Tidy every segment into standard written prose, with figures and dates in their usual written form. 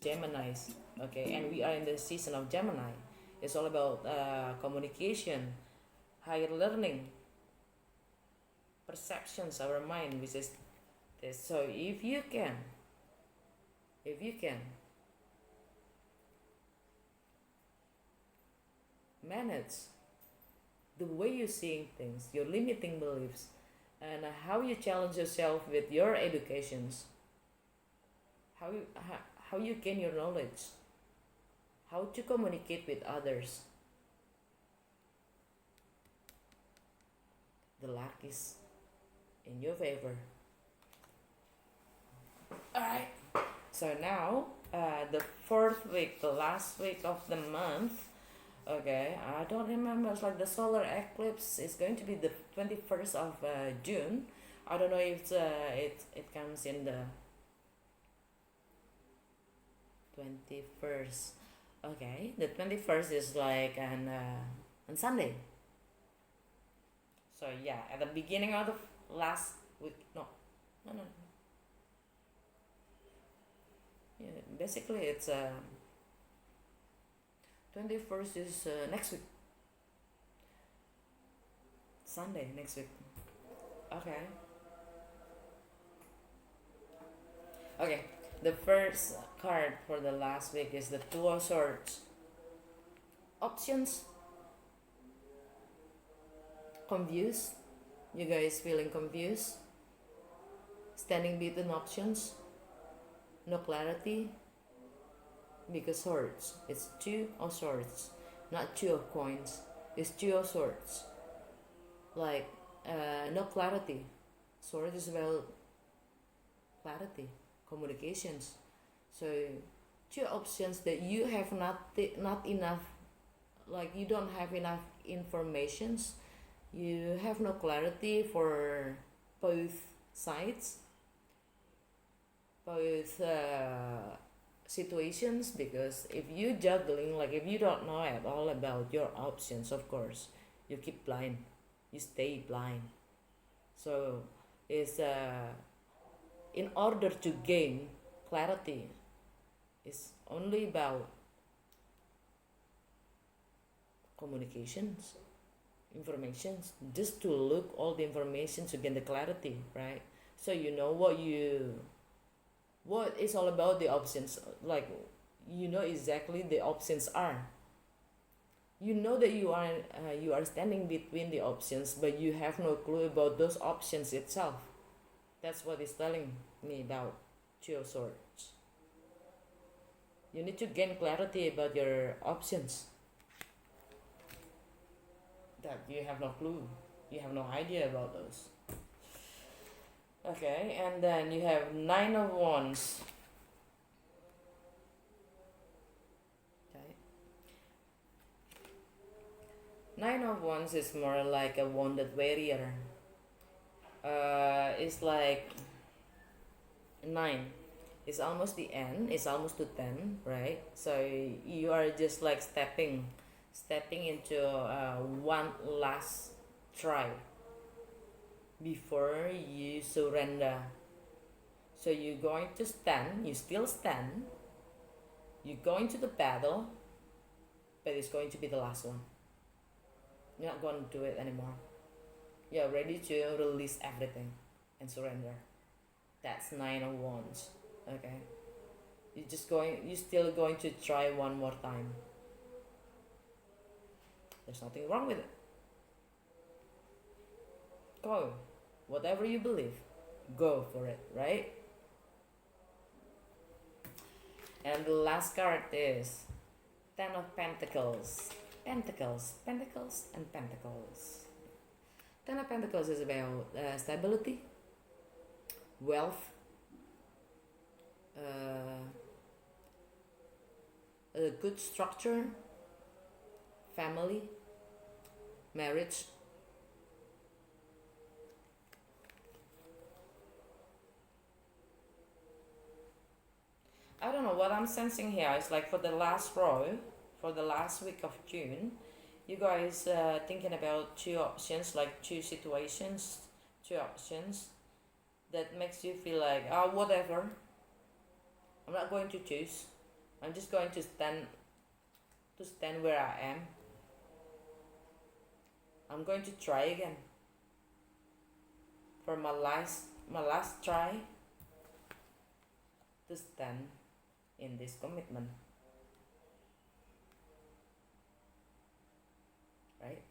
Geminis, okay, and we are in the season of Gemini. It's all about communication, higher learning, perceptions, our mind, which is this. So if you can manage the way you're seeing things, your limiting beliefs, and how you challenge yourself with your educations, how you gain your knowledge, how to communicate with others, the luck is in your favor. Alright, so now the fourth week, the last week of the month. Okay, I don't remember. It's like the solar eclipse is going to be the 21st of June. I don't know if it comes in the 21st. Okay, the 21st is like on Sunday. So yeah, at the beginning of the last week. No. Yeah, basically it's 21st is next week. Sunday next week. Okay. Okay. The first card for the last week is the Two of Swords. Options. Confused. You guys feeling confused? Standing between options. No clarity. Because swords. It's Two of Swords. Not Two of Coins. It's Two of Swords. Like no clarity. Sword is about clarity, communications. So two options that you have not enough, like you don't have enough informations, you have no clarity for both sides, both situations, because if you juggling, like if you don't know at all about your options, of course you keep blind, you stay blind. So it's in order to gain clarity, it's only about communications, informations, just to look all the information to gain the clarity, right? So you know what is all about the options, like you know exactly the options are. You know that you are standing between the options, but you have no clue about those options itself. That's what it's telling me about Two of Swords. You need to gain clarity about your options. That you have no clue. You have no idea about those. Okay, and then you have Nine of Wands. Okay. Nine of Wands is more like a wounded warrior. It's like 9. It's almost the end. It's almost to 10, right? So you are just like stepping into one last try before you surrender. So you're going to stand. You still stand. You're going to the battle, but it's going to be the last one. You're not going to do it anymore. You're ready to release everything and surrender. That's Nine of Wands. Okay. You're still going to try one more time. There's nothing wrong with it. Go. Whatever you believe, go for it, right? And the last card is Ten of Pentacles. Pentacles, Pentacles, and Pentacles. Ten of Pentacles is about stability, wealth, a good structure, family, marriage. I don't know what I'm sensing here. It's like for the last row, for the last week of June, you guys thinking about two options, like two situations, two options that makes you feel like, whatever, I'm not going to choose. I'm just going to stand where I am. I'm going to try again. For my last try to stand in this commitment. Right?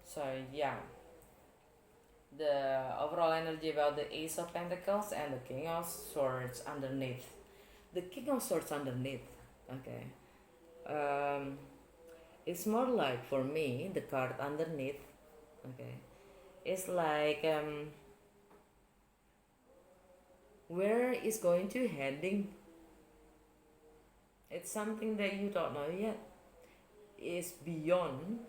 So yeah, the overall energy about the Ace of Pentacles and the King of Swords underneath. The King of Swords underneath, okay. It's more like, for me, the card underneath, okay, it's like where is going to heading. It's something that you don't know yet. It's beyond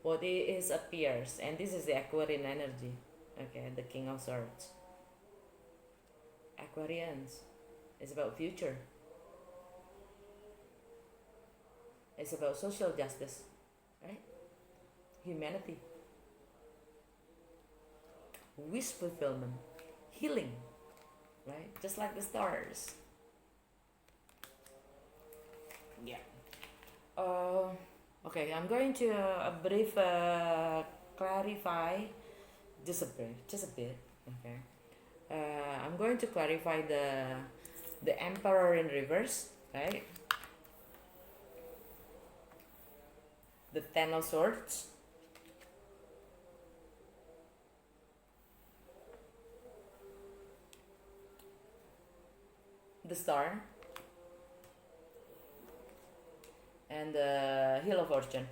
what it is appears, and this is the Aquarian energy, okay, the King of Swords. Aquarians, it's about future. It's about social justice, right? Humanity, wish fulfillment, healing, right? Just like the stars. Yeah. Okay, I'm going to a brief clarify, just a bit. Okay. I'm going to clarify the Emperor in reverse, right? The Ten of Swords, the Star, and the Wheel of Fortune,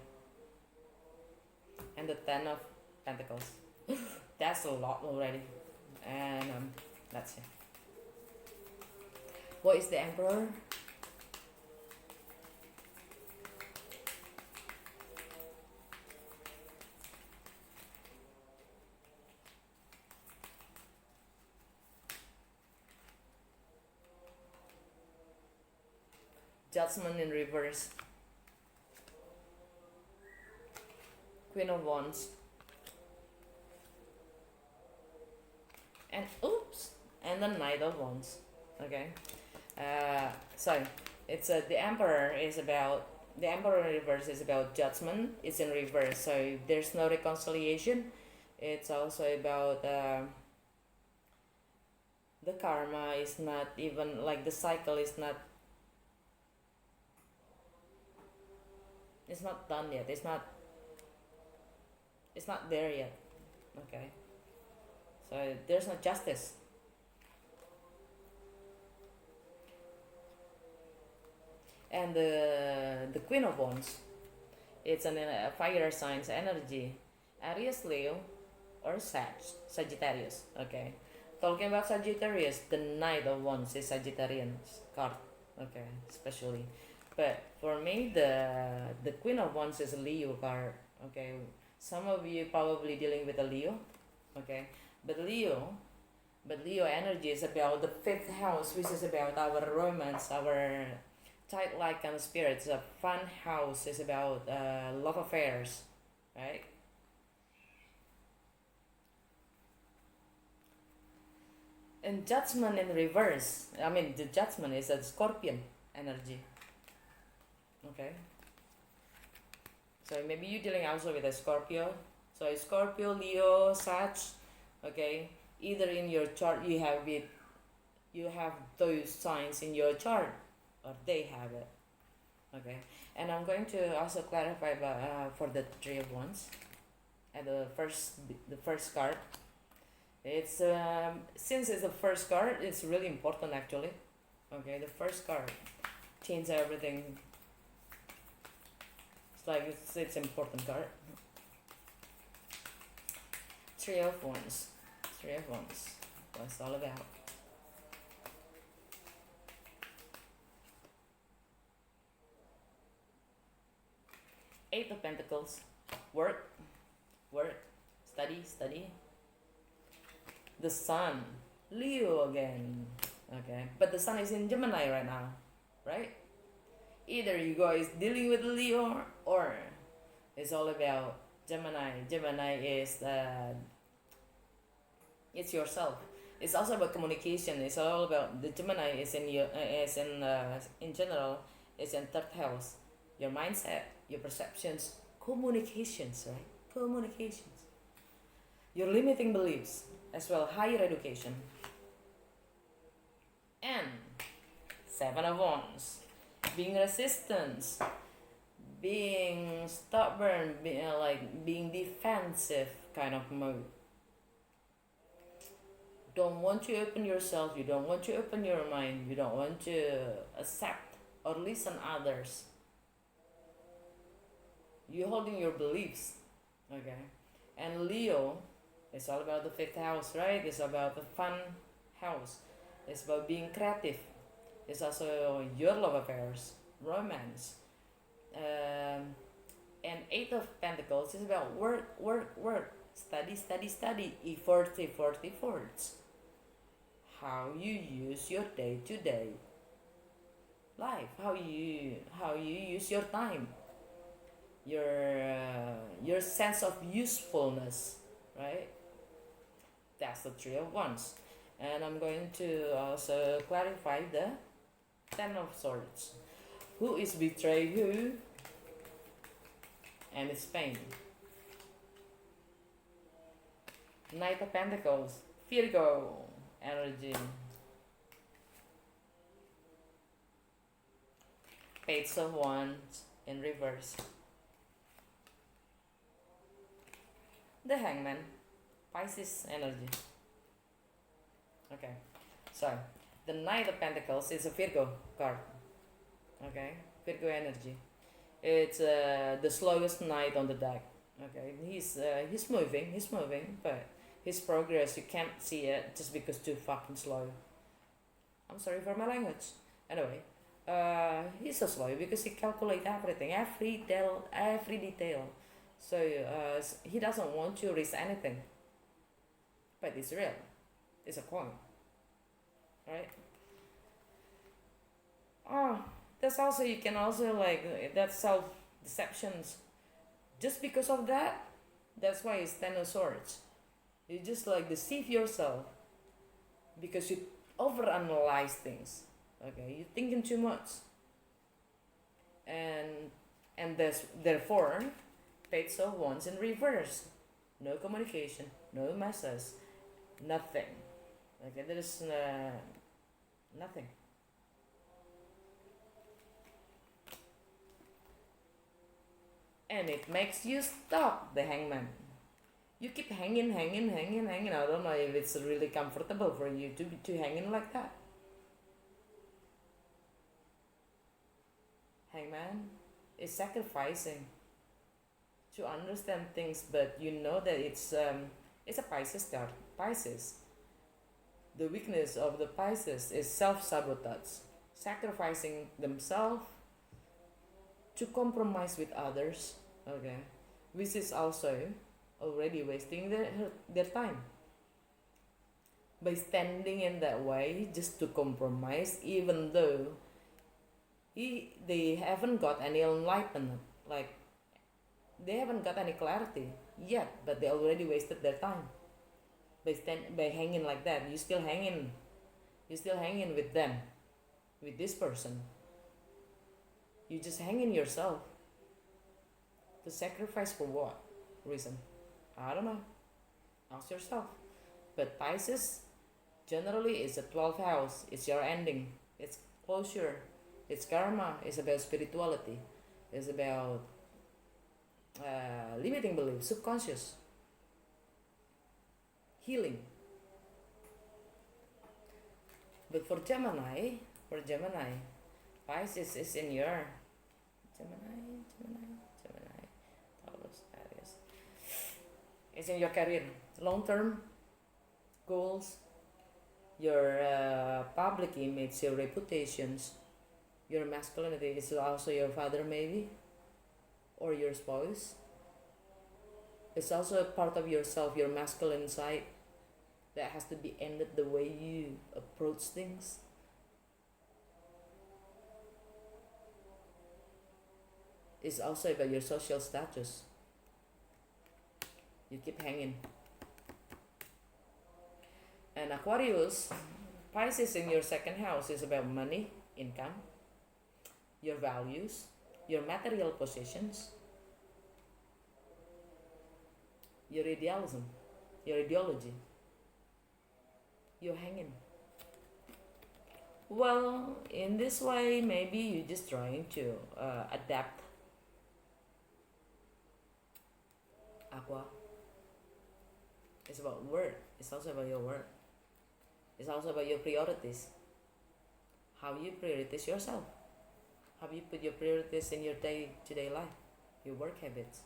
and the Ten of Pentacles. That's a lot already, and that's it. What is the Emperor? Judgment in reverse. Queen of Wands. And oops, and the Knight of Wands. Okay. So it's the Emperor is about, the Emperor in reverse is about judgment. It's in reverse, so there's no reconciliation. It's also about the karma is not even like, the cycle is not, it's not done yet. It's not there yet. Okay. So there's no justice. And the Queen of Wands, it's a fire signs energy. Aries, Leo, or Sagittarius. Okay. Talking about Sagittarius, the Knight of Wands is Sagittarian's card. Okay, especially. But for me, the Queen of Wands is a Leo card. Okay. Some of you probably dealing with a Leo. Okay. But Leo energy is about the 5th house, which is about our romance, our childlike kind of spirits. A fun house is about love affairs, right? And Judgment in reverse, I mean, the Judgment is a Scorpion energy. Okay. So maybe you're dealing also with a Scorpio. So Scorpio, Leo, Sag. Okay. Either in your chart you have those signs in your chart, or they have it. Okay. And I'm going to also clarify for the Three of Wands and the first card. It's since it's the first card, it's really important actually. Okay, the first card changes everything. It's like it's important card. Three of Wands. What's it all about? Eight of Pentacles. Work, study. The Sun, Leo again. Okay, but the Sun is in Gemini right now, right? Either you guys dealing with Leo, or it's all about Gemini. Gemini is it's yourself. It's also about communication. It's all about the Gemini is in your is in general is in third house. Your mindset, your perceptions, communications, right? Communications. Your limiting beliefs as well, higher education. And Seven of Wands, being resistant, being stubborn, being defensive kind of mode. Don't want to open yourself, you don't want to open your mind, you don't want to accept or listen others. You're holding your beliefs, okay? And Leo, it's all about the fifth house, right? It's about the fun house. It's about being creative. It's also your love affairs, romance. And Eight of Pentacles is about work, study, efforts. How you use your day-to-day life, how you use your time, your sense of usefulness, right? That's the Three of Wands. And I'm going to also clarify the Ten of Swords. Who is betray who? And it's pain. Knight of Pentacles, Virgo energy. Page of Wands in reverse. The Hangman, Pisces energy. Okay, so the Knight of Pentacles is a Virgo card. Okay, Virgo energy. It's the slowest knight on the deck. Okay, he's moving, but his progress you can't see it just because too fucking slow. I'm sorry for my language. Anyway, he's so slow because he calculates everything, every detail. So he doesn't want to risk anything. But it's real. It's a coin, right? Oh, that's also you can also that self deceptions. Just because of that, that's why it's Ten of Swords. You just deceive yourself because you overanalyze things. Okay, you're thinking too much, and therefore, Page of Wands in reverse. No communication, no message, nothing. Okay, there is nothing. And it makes you stop, the Hangman. You keep hanging. I don't know if it's really comfortable for you to hanging like that. Hangman is sacrificing to understand things, but you know that it's a Pisces card. Pisces. The weakness of the Pisces is self-sabotage, sacrificing themselves to compromise with others, okay, which is also already wasting their time by standing in that way just to compromise, even though they haven't got any enlightenment, they haven't got any clarity yet, but they already wasted their time by hanging like that. You're still hanging with them, with this person. You just hanging yourself to sacrifice for what reason? I don't know. Ask yourself. But Pisces generally is a 12th house. It's your ending. It's closure. It's karma. It's about spirituality. It's about limiting beliefs, subconscious, healing. But for Gemini, Pisces is in your Gemini, Taurus, Aries. It's in your career, long-term goals, your public image, your reputations, your masculinity. Is also your father maybe, or your spouse. It's also a part of yourself, your masculine side, that has to be ended, the way you approach things. It's also about your social status. You keep hanging. And Aquarius, Pisces in your second house is about money, income, your values, your material possessions, your idealism, your ideology. You're hanging. Well, in this way, maybe you're just trying to adapt. Aqua. It's about work. It's also about your work. It's also about your priorities. How you prioritize yourself. How you put your priorities in your day-to-day life. Your work habits.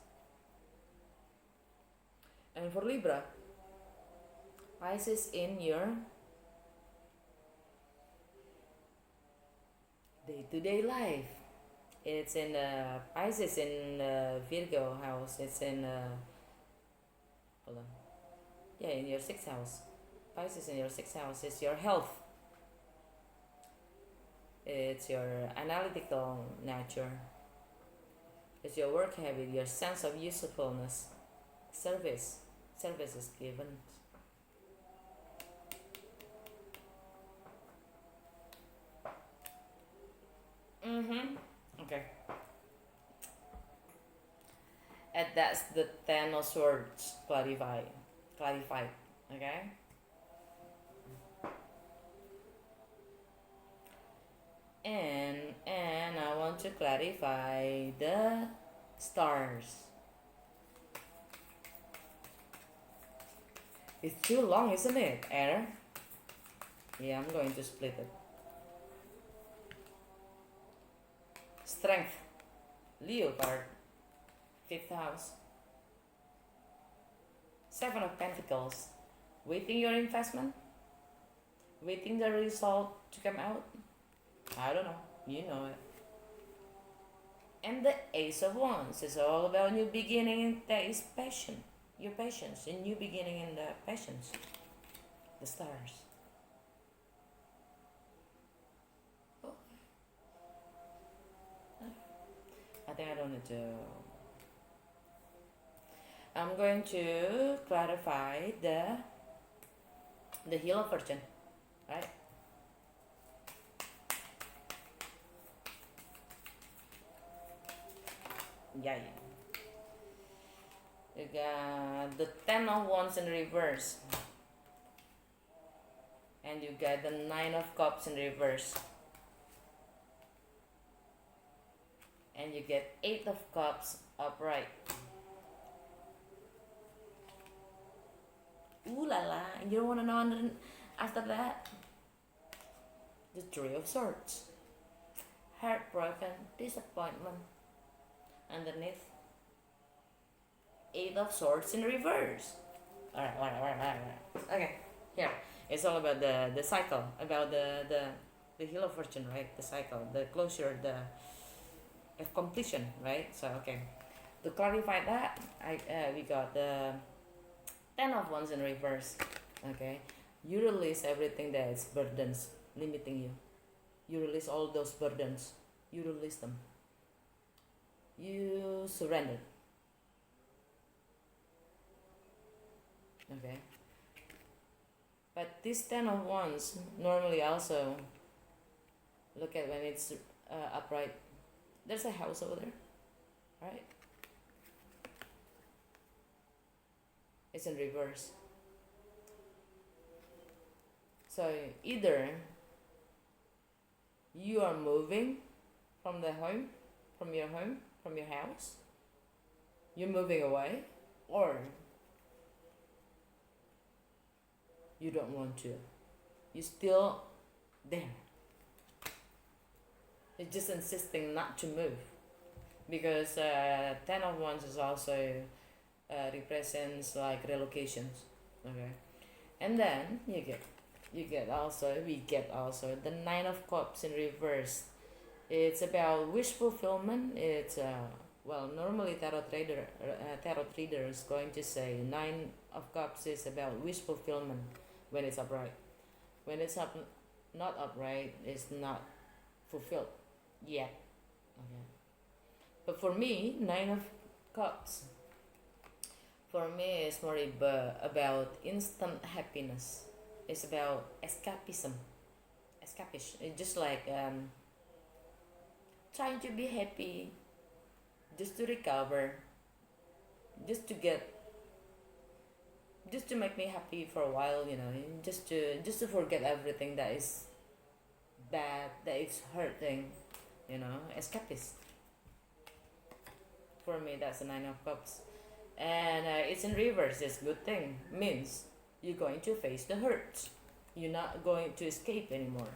And for Libra, Pisces in your day-to-day life. It's in Pisces in Virgo house. It's in hold on. Yeah, in your sixth house. Pisces in your sixth house is your health. It's your analytical nature. It's your work habit, your sense of usefulness, service is given. Okay. And that's the Ten of Swords clarified. Okay. And I want to clarify the stars. It's too long, isn't it? Error? Yeah, I'm going to split it. Strength. Leo card. 5th house. 7 of Pentacles. Waiting your investment? Waiting the result to come out? I don't know. You know it. And the Ace of Wands is all about new beginning. There is passion. Your patience. A new beginning in the patience. The stars. Oh. I think I don't need to. I'm going to clarify the Wheel of Fortune, right? Yeah. You got the Ten of Wands in reverse, and you got the Nine of Cups in reverse, and you get Eight of Cups upright. Ooh la la! You don't want to know after that? The Three of Swords, heartbroken, disappointment. Underneath, Eight of Swords in reverse. Alright. Okay, here. It's all about the cycle, about the Wheel of Fortune, right? The cycle, the closure, the completion, right? So, okay. To clarify that, we got the Ten of Wands in reverse. Okay. You release everything that is burdens, limiting you. You release all those burdens. You release them. You surrender. Okay. But this Ten of Wands normally also look at when it's upright. There's a house over there, right? It's in reverse. So either you are moving from the home, from your house, you're moving away, or you don't want to. You're still there. You're just insisting not to move. Because Ten of Wands is also represents like relocations. Okay. And then we get also the Nine of Cups in reverse. It's about wish fulfillment. It's normally tarot reader is going to say Nine of Cups is about wish fulfillment when it's upright. When it's not upright, it's not fulfilled yet. Okay. But for me, Nine of Cups, for me, is more about instant happiness. is about escapism. Escapish. It's just like trying to be happy, just to recover, just to get, just to make me happy for a while, you know, just to forget everything that is bad, that is hurting, you know, escapist. For me, that's the Nine of Cups, and it's in reverse. It's a good thing. Means you're going to face the hurt. You're not going to escape anymore.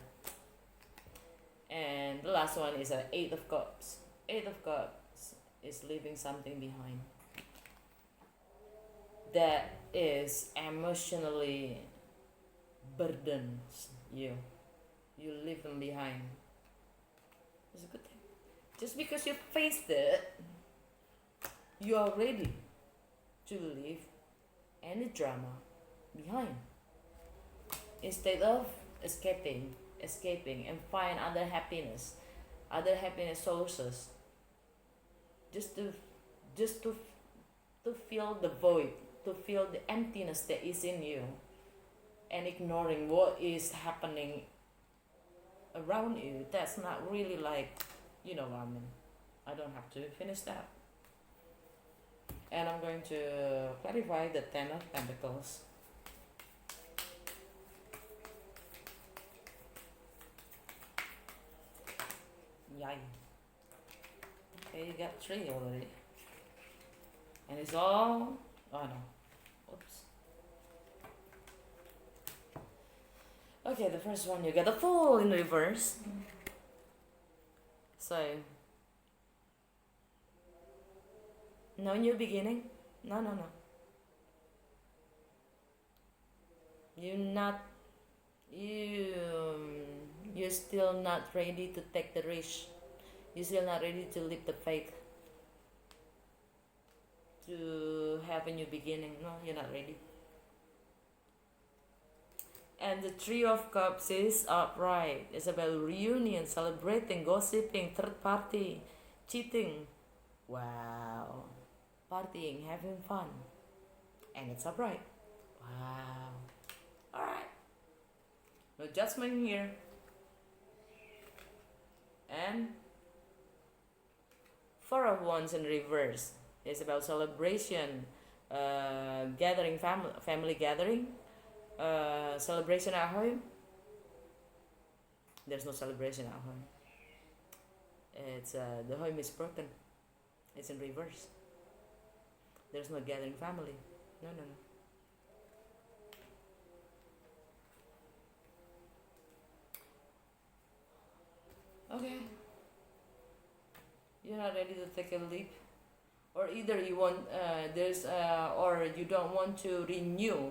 And the last one is an Eight of Cups. Eight of Cups is leaving something behind that is emotionally burdens you. You leave them behind. It's a good thing. Just because you faced it, you are ready to leave any drama behind. Instead of escaping and find other happiness sources, just to fill the void, to fill the emptiness that is in you, and ignoring what is happening around you. That's not really like, you know what I mean. I don't have to finish that. And I'm going to clarify the Ten of Pentacles. Yay. Okay, you got 3 already. And it's all, oh no, oops. Okay, the first one, you got the Fool in reverse. So, no new beginning? No. You're still not ready to take the risk. You're still not ready to leap the faith to have a new beginning. No, you're not ready. And the Three of Cups is upright. It's about reunion, celebrating, gossiping, third party, cheating. Wow. Partying, having fun. And it's upright. Wow. Alright. No judgment here. And Four of Wands in reverse. It's about celebration, gathering, family gathering, celebration at home. There's no celebration at home. It's the home is broken. It's in reverse. There's no gathering family. No. Okay. You're not ready to take a leap, or either you want or you don't want to renew.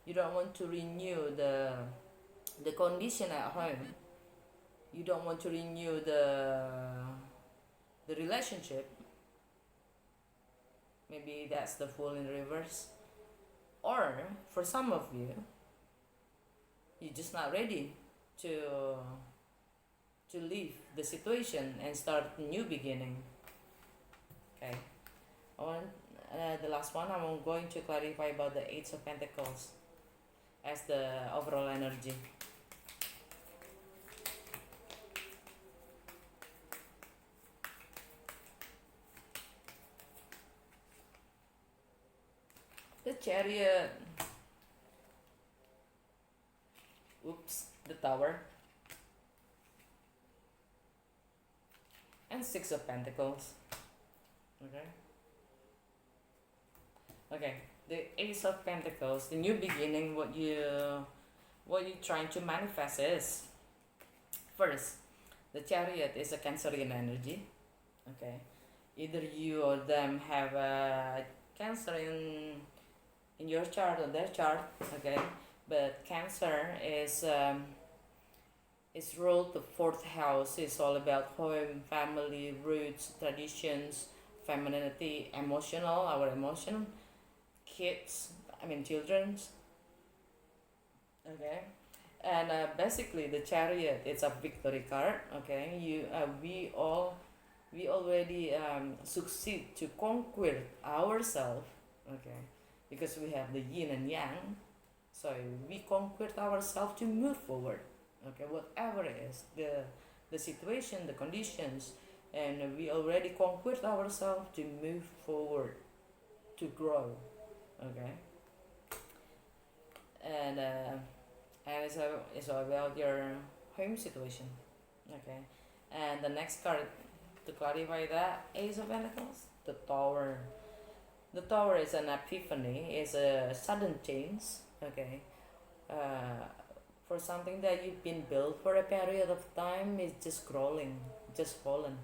You don't want to renew the condition at home. You don't want to renew the relationship. Maybe that's the Fool in reverse. Or for some of you, you're just not ready to leave the situation and start a new beginning. Okay. The last one, I'm going to clarify about the Eight of Pentacles as the overall energy. The Chariot. Oops, the Tower. And Six of Pentacles. Okay, the Ace of Pentacles, the new beginning. What you're trying to manifest is, first, the Chariot is a Cancerian energy. Okay, either you or them have a Cancer in your chart or their chart. Okay, but Cancer is ruled the 4th house. It's all about home, family, roots, traditions, femininity, our emotion, children's. Okay, and basically the Chariot, it's a victory card. Okay, we already succeed to conquer ourselves. Okay, because we have the yin and yang. So we conquer ourselves to move forward. Okay, whatever it is, the situation, the conditions, and we already conquered ourselves to move forward, to grow. Okay, and it's about your home situation. Okay, and the next card to clarify that, Ace of Pentacles, the Tower. The Tower is an epiphany, is a sudden change. Okay, uh, for something that you've been built for a period of time is just crawling, just fallen.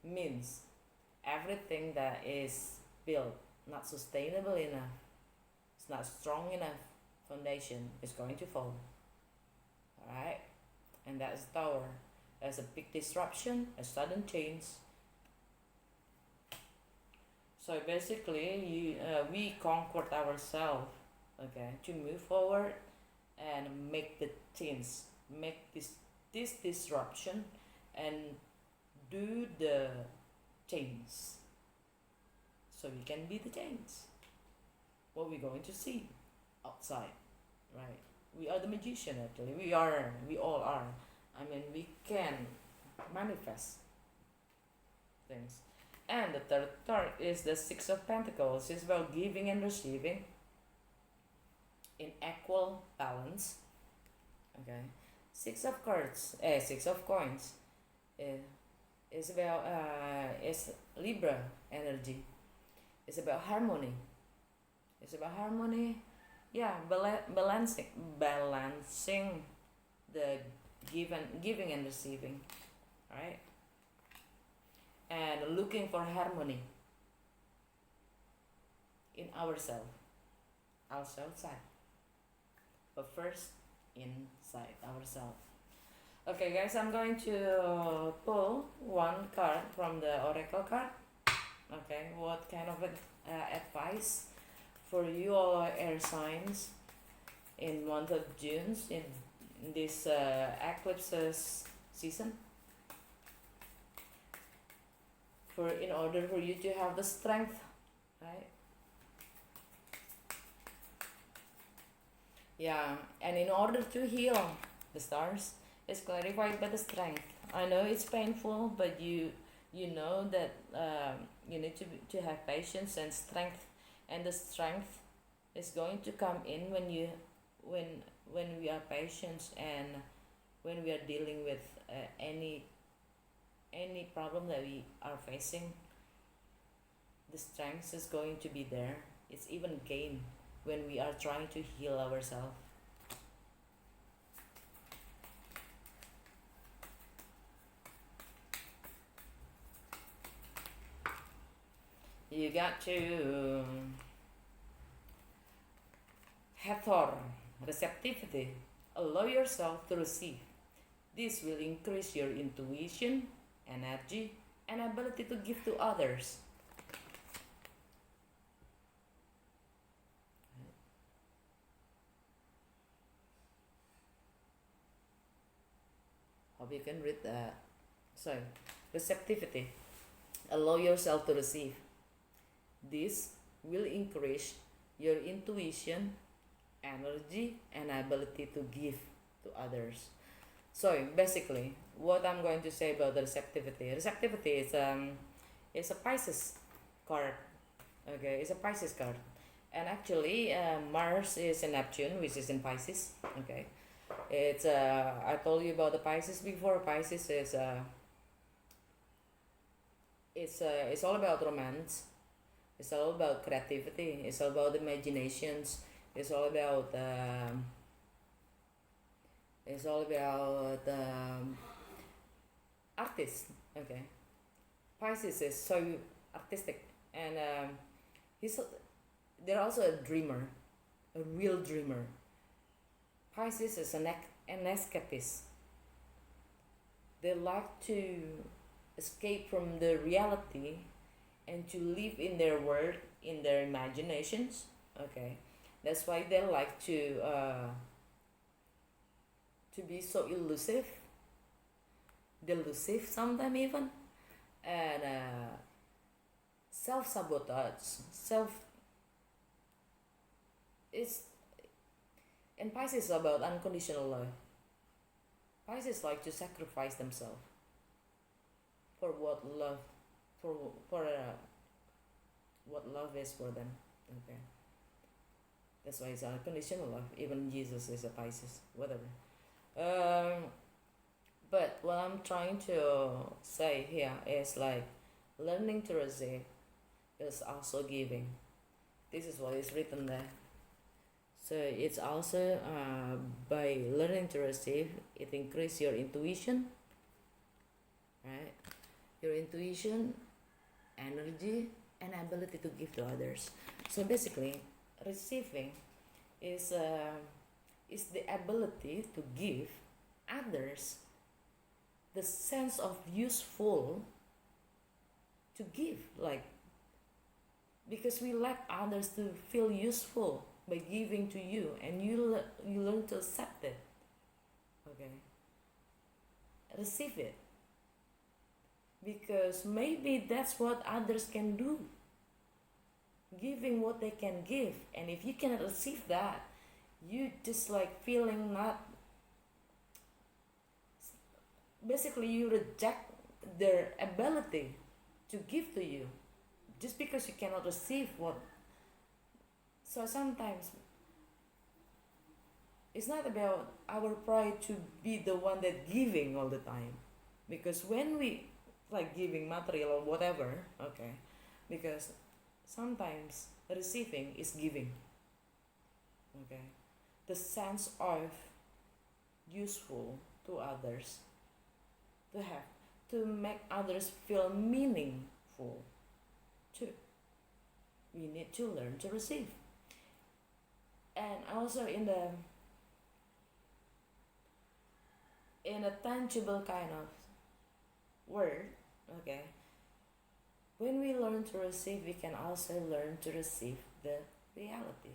Means everything that is built not sustainable enough, it's not strong enough foundation is going to fall. Alright? And that's Tower. As a big disruption, a sudden change. So basically, we conquered ourselves, okay, to move forward and make the change, make this disruption, and do the change. So we can be the change. What we're going to see outside, right? We are the magician actually. We all are. I mean, we can manifest things. And the third card is the Six of Pentacles. It's about giving and receiving in equal balance. Okay, Six of Cards, Six of Coins. It's about it's Libra energy. It's about harmony. It's about harmony. Yeah, balancing the giving and receiving, right? And looking for harmony in ourselves, outside, but first inside ourselves. Okay, guys, I'm going to pull one card from the oracle card. Okay, what kind of advice for you all air signs in month of June in this eclipses season? In order for you to have the strength, right? Yeah, and in order to heal, the stars is clarified by the strength. I know it's painful, but you know that you need to have patience and strength, and the strength is going to come in when we are patient and when we are dealing with any problem that we are facing. The strength is going to be there. It's even gain when we are trying to heal ourselves. You got to Hathor, receptivity. Allow yourself to receive. This will increase your intuition, energy, and ability to give to others. Hope you can read that. So, receptivity. Allow yourself to receive. This will increase your intuition, energy, and ability to give to others. So basically, what I'm going to say about the receptivity is a Pisces card. Okay, it's a Pisces card, and actually Mars is in Neptune, which is in Pisces. Okay, it's I told you about the Pisces before. Pisces is it's all about romance. It's all about creativity. It's all about imaginations. It's all about artists. Okay, Pisces is so artistic, and they're also a dreamer, a real dreamer. Pisces is an escapist. They like to escape from the reality and to live in their world, in their imaginations. Okay, that's why they like to be so delusive sometimes even, and self-sabotage. It's And Pisces is about unconditional love. Pisces like to sacrifice themselves for what love, for what love is for them. Okay, that's why it's unconditional love. Even Jesus is a Pisces, whatever. Um, but what I'm trying to say here is like learning to receive is also giving. This is what is written there. So it's also by learning to receive, it increases your intuition, right? Your intuition, energy, and ability to give to others. So basically, receiving is the ability to give others the sense of useful to give, like, because we like others to feel useful by giving to you, and you learn to accept it. Okay, receive it, because maybe that's what others can do, giving what they can give. And if you cannot receive that, you just like feeling not, basically you reject their ability to give to you just because you cannot receive what. So sometimes it's not about our pride to be the one that giving all the time, because when we like giving material or whatever, okay, because sometimes receiving is giving. Okay, the sense of useful to others, to have, to make others feel meaningful too. We need to learn to receive. And also in a tangible kind of word, okay, when we learn to receive, we can also learn to receive the reality,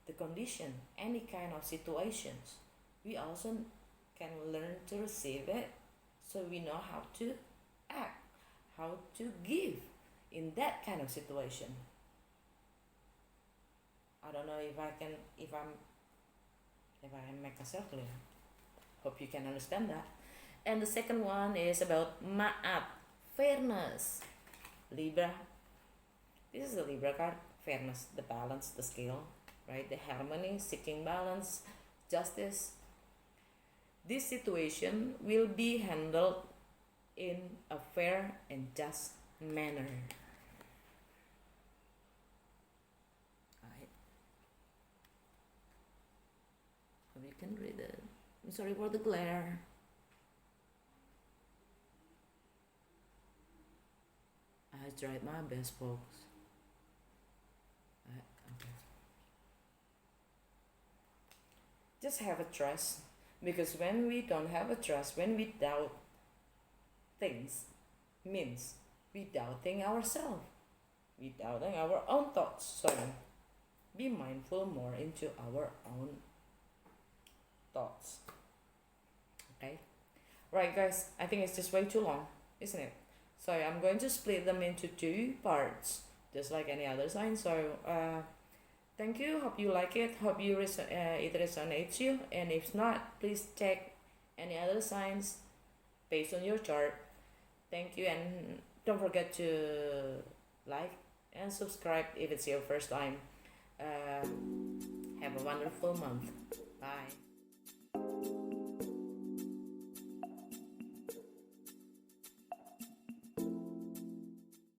the condition, any kind of situations. We also can learn to receive it, so we know how to act, how to give in that kind of situation. I don't know if I can make myself clear. Hope you can understand that. And the second one is about ma'at, fairness. Libra. This is a Libra card. Fairness, the balance, the scale, right? The harmony, seeking balance, justice. This situation will be handled in a fair and just manner. Right. Hope you can read it. I'm sorry for the glare. I tried my best, folks. Okay. Just have a trust, because when we don't have a trust, when we doubt things, means we doubting ourselves, we doubting our own thoughts. So be mindful more into our own thoughts. Okay, right, guys, I think it's just way too long, isn't it? So I'm going to split them into 2 parts, just like any other sign. So thank you, hope you like it, hope you it resonates you, and if not, please check any other signs based on your chart. Thank you, and don't forget to like and subscribe if it's your first time. Have a wonderful month. Bye.